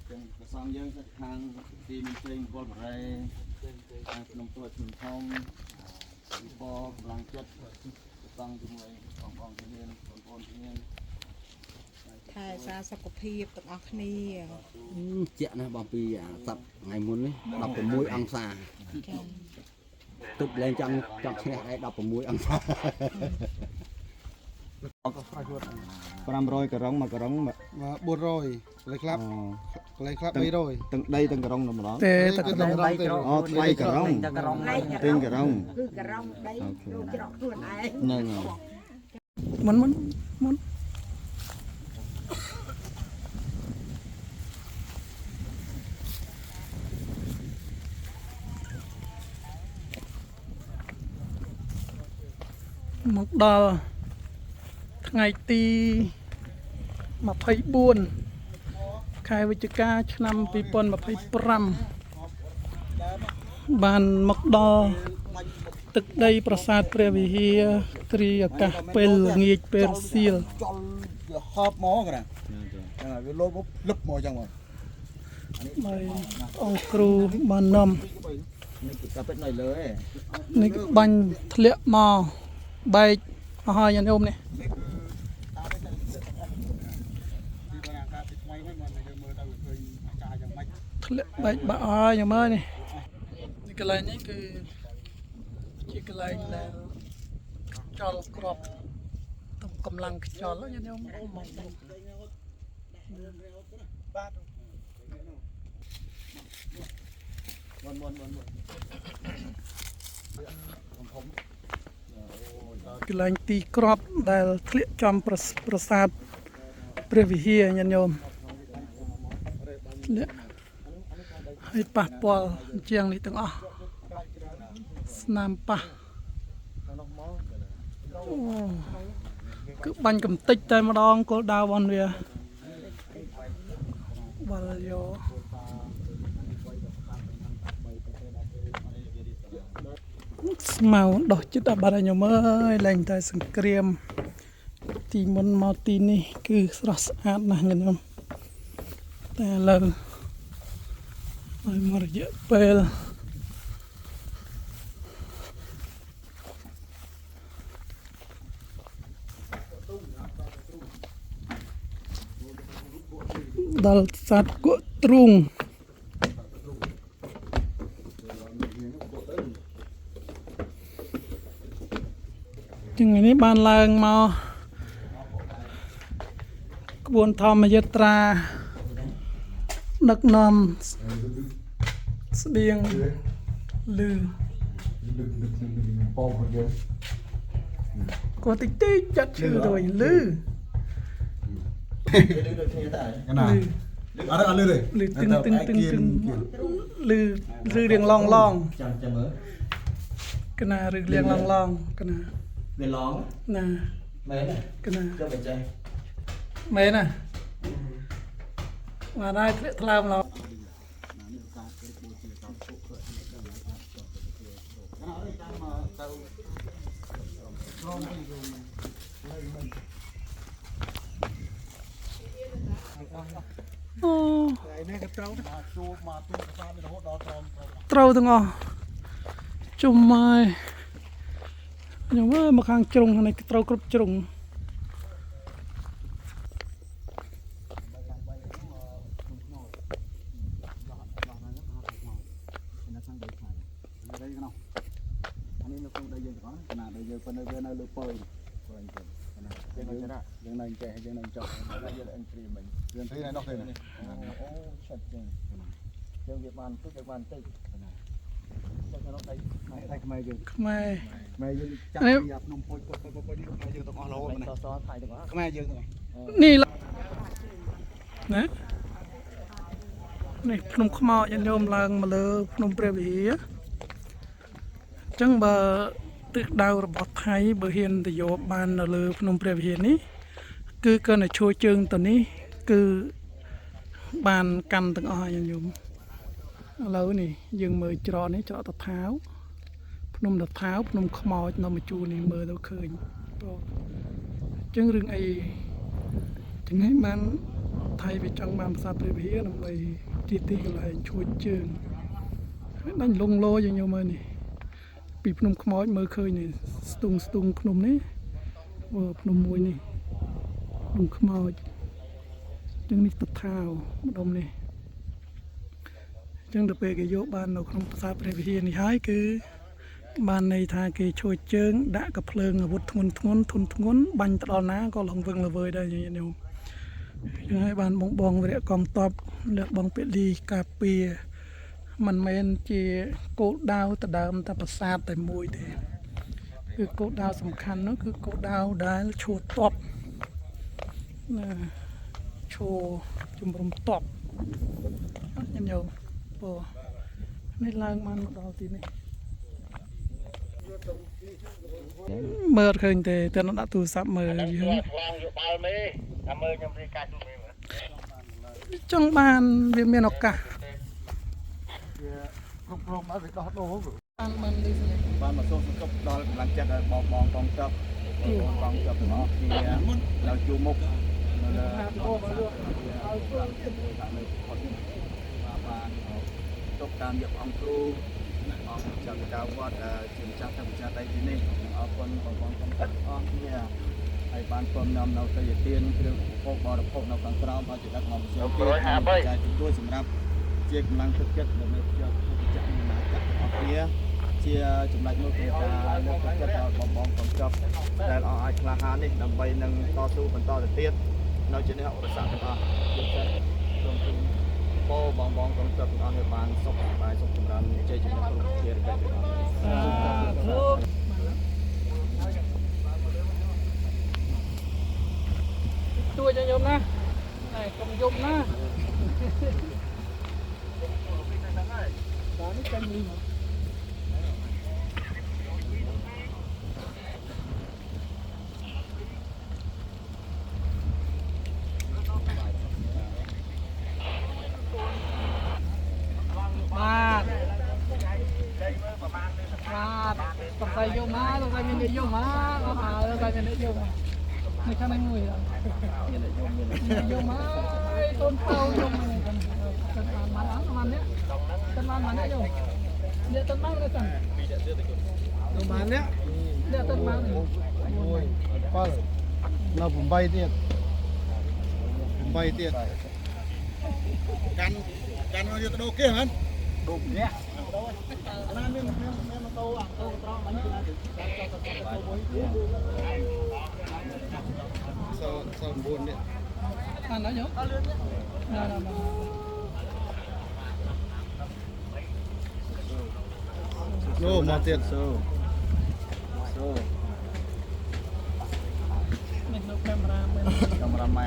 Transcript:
ចឹងប្រសំយើងខាងទីមានពេញពលបរិយខាងក្នុងទួជំថងពីបកម្លាំងចិត្តប្រសំជាមួយបងប្អូនជំនាញបងប្អូនជំនាញថែសារសុខភាពទាំងអស់គ្នាជាក់ណាស់បងពីសប្តាហ៍ថ្ងៃមុននេះ16អង្សាទឹកលែងចង់ឈ្នះឯ16អង្សា500 ករង1 ករង400លេខខ្លះ300ទាំងដីទាំងករងម្ដងទេទាំងករងទេអូថ្លៃករងទិញករងគឺករងដីចូលច្រកខ្លួនឯងហ្នឹងមុនមកដល់ថ្ងៃទី24ខែវិច្ឆិកាឆ្នាំ2025បានមកដល់ទឹកដីប្រាសាទព្រះវិហារគ្រាអាកាសពេលល្ងាចពេលរសៀលចលវាហប់មកណាហ្នឹងហើយវាលោតមកលឹបមកចឹងមកហើយអង្គគ្រូបាននាំនេះគឺកាពិតនៅលើឯងនេះបាញ់ធ្លាក់មកបែកអស់ហើយញោមនេះធ្លាក់បែកបាក់ហើយញោមអើយនេះកន្លែងនេះគឺជាកន្លែងដែលខ្យល់ក្របទំកម្លាំងខ្យល់ញោមមកកន្លែងទីក្របដែលធ្លាក់ចំប្រាសាទព្រះវិហារញោមធ្លាក់ហើយប៉ះពាល់ជាងនេះទាំងអស់ស្នាមប៉ះគឺបាញ់កំតិចតែម្ដងគោលដៅបនវាវល់យោស្មៅដោះចិត្តអាបាត់ញោមអើយឡើងតែសង្គ្រាមទីមុនមកទីនេះគឺស្រស់ស្អាតណាស់ញោមតែឥឡូវហើយមករយៈពេលដល់សត្វគក់ទ្រូងចឹងនេះបានឡើងមកក្បួនធម្មយាត្រាដឹកនាំស្បៀងលឺក៏តិចចាត់ឈឺទៅលឺណាអត់លឺទេលឺទឹងលឺរៀងឡងចាំមើលកណាឬរៀងឡងកណាវាឡងណាមែនទេកណាចាំបច្ចេកមែនណាមកដល់ធ្លាក់ថ្លើមឡងអូនេះក៏ត្រូវជួបមកទីប្រាសាទរហូតដល់ត្រូវទាំងអស់ជុំហើយខ្ញុំមើលមកខាងជ្រុងនេះត្រូវគ្រប់ជ្រុងអានេះនៅក្នុងដីយើងទាំងអស់កណាដីយើងប៉ុន្តែវានៅលើពើហ្នឹងយើងនៅចេះយើងនៅចុះយើងអិនព្រីមិញយើងព្រីនៅនោះទេអូឆិតចឹងយើងវាបានតិចយើងបានតិចណាចុះនៅដីខ្មែរយើងខ្មែរយើងចាប់ពីភ្នំពុយនេះខ្មែរយើងទាំងអស់រហូតណាសថៃទាំងអស់ខ្មែរយើងទាំងអស់នេះណានេះភ្នំខ្មោចញោមឡើងមកលើភ្នំព្រះវិហារអញ្ចឹងបើទិសដៅរបស់ថៃបើហ៊ានទៅយកបាននៅលើភ្នំព្រះវិហារនេះគឺគាត់តែជួយជើងទៅនេះគឺបានកាន់ទាំងអស់ហើយញោមឥឡូវនេះយើងមើលច្រកនេះច្រកតថាវភ្នំតថាវភ្នំខ្មោចនៅមួយជួរនេះមើលទៅឃើញបងអញ្ចឹងរឿងអីចឹងហើយបាន ថៃវាចង់បានប្រាសាទព្រះវិហារដើម្បីទីកន្លែងឈួចជើងដាច់លងលោយើងយកមើលនេះពីភ្នំខ្មោចមើលឃើញនេះស្ទង់ភ្នំនេះភ្នំមួយនេះភ្នំខ្មោចចឹងនេះតថាវម្ដុំនេះចឹងទៅពេលគេយកបាននៅក្នុងប្រាសាទព្រះវិហារនេះហើយគឺបានន័យថាគេឈួចជើងដាក់កភ្លើងអាវុធធ្ងន់បាញ់ទៅដល់ណាក៏លងវឹងល្វើយដែរញាតិញោមចឹងហើយបានបងវរៈកងទ័ពលើកបងពលីការពារមិនមែនជាគោលដៅដដើមតែប្រាសាទតែមួយទេគឺគោលដៅសំខាន់នោះគឺគោលដៅដែលឈួរទ័ពណាឈួរជំរុំទ័ពញាតិញោមពោនេះឡើងបានមកដល់ទីនេះមើលឃើញទេតែដាក់ទូរស័ព្ទមើលយើងចង់បានវាមានឱកាសគ្រប់គ្រងឲ្យវាដោះដូរបាននេះបានមកសូមសង្កត់ដល់កម្លាំងចិត្តឲ្យបងកងទ័ពកងទ័ពទាំងអស់គ្នានៅជួរមុខនៅលើឲ្យជួយនៅផុតបានទុកតាមយកអង្គគ្រូអង្គចៅកៅវត្តជាម្ចាស់ធម្មជាតិទីនេះអរគុណបងកងទ័ពអស់គ្នាហើយបានព្រមនាំនៅទៅយទានគ្រឿងឧបភោគបរិភោគនៅខាងក្រោមឲ្យជាដឹកមកផ្សេងទៀតចាយជួយសម្រាប់ជាកម្លាំងទឹកចិត្តដើម្បីយកទៅចាក់ណាចាក់អស់គ្នាជាចំណុចមួយក្នុងការលើកទឹកចិត្តដល់បងកងទ័ពដែលអាចក្លាហាននេះដើម្បីនឹងតស៊ូបន្តទៅទៀតនៅជំនះឧបសគ្គទាំងអស់ជាពិសេសសូមជូនពរបងកងទ័ពទាំងអស់ឲ្យបានសុខសប្បាយសុខចម្រើនជ័យជំនះគ្រប់ភារកិច្ចទាំងអស់ជួយcho nhôm na này cầm nhôm na đó nó canh đi mà cầm tay vô má cầm tay mình đi vô má có hà cầm tay mình đi vô mà này khăn anh người vô má tôn tao vô mà tân man lắm man nhé tân man man nhé vô dia tân man đấy tân tân man nhé dia tân man ôi bao nó vùng bay tiền can nó vô đâu kia hả đục nhé nó miếng tô à tô tròn bánh sao buồn đấy ăn nói nhớ Yo, mau tiệt so. Mình camera